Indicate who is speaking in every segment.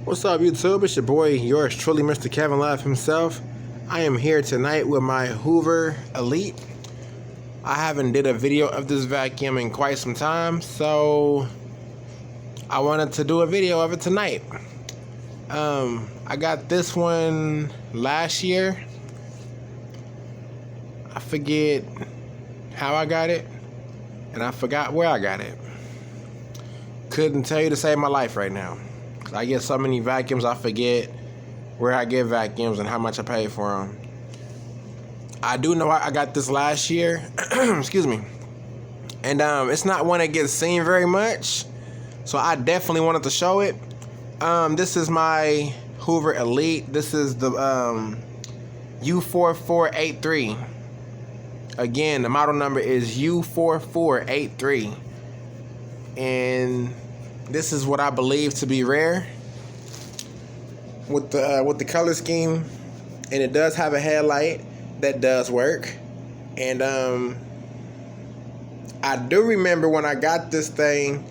Speaker 1: What's up, YouTube? It's your boy, yours truly, Mr. Kevin Love himself. I am here tonight with my Hoover Elite. I haven't did a video of this vacuum in quite some time, so I wanted to do a video of it tonight. I got this one last year. I forget how I got it, and I forgot where I got it. Couldn't tell you to save my life right now. I get so many vacuums, I forget where I get vacuums and how much I paid for them. I do know I got this last year. Excuse me. And it's not one that gets seen very much, so I definitely wanted to show it. This is my Hoover Elite. This is the U4483. Again, the model number is U4483. And this is what I believe to be rare with the color scheme, and it does have a headlight that does work. And I do remember when I got this thing,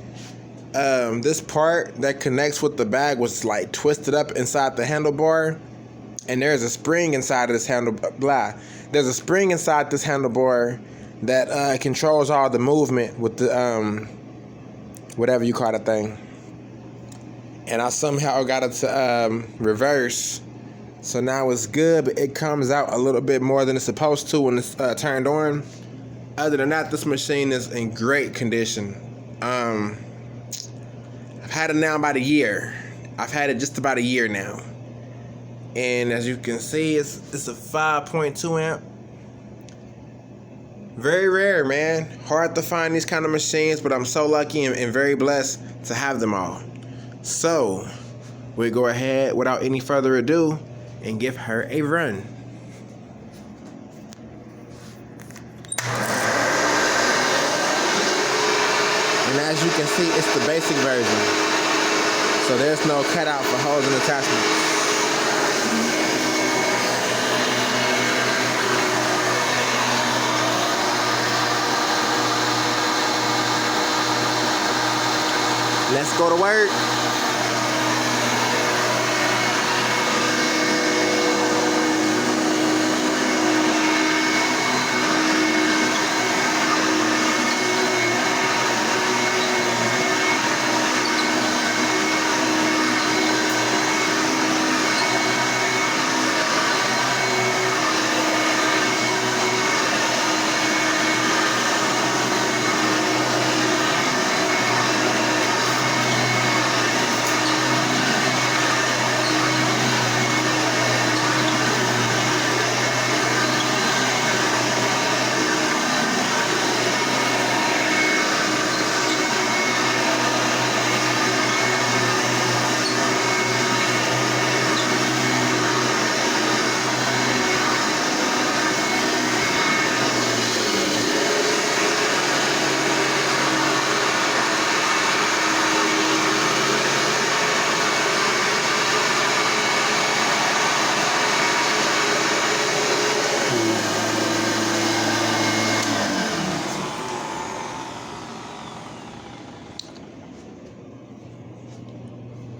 Speaker 1: this part that connects with the bag was like twisted up inside the handlebar, and there's a spring inside of this There's a spring inside this handlebar that controls all the movement with the whatever you call that thing. And I somehow got it to reverse, so now it's good, but it comes out a little bit more than it's supposed to when it's turned on. Other than that, this machine is in great condition. I've had it now about a year. I've had it just about a year now, and as you can see, it's a 5.2 amp. Very rare, man. Hard to find these kind of machines, but I'm so lucky and very blessed to have them all. So, we'll go ahead without any further ado and give her a run. And as you can see, it's the basic version. So there's no cutout for hose and attachments. Let's go to work.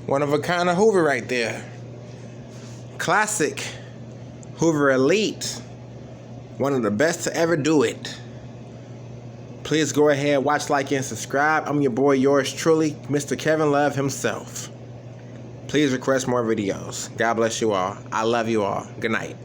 Speaker 1: One of a kind of Hoover right there. Classic Hoover Elite. One of the best to ever do it. Please go ahead, watch, like, and subscribe. I'm your boy, yours truly, Mr. Kevin Love himself. Please request more videos. God bless you all. I love you all. Good night.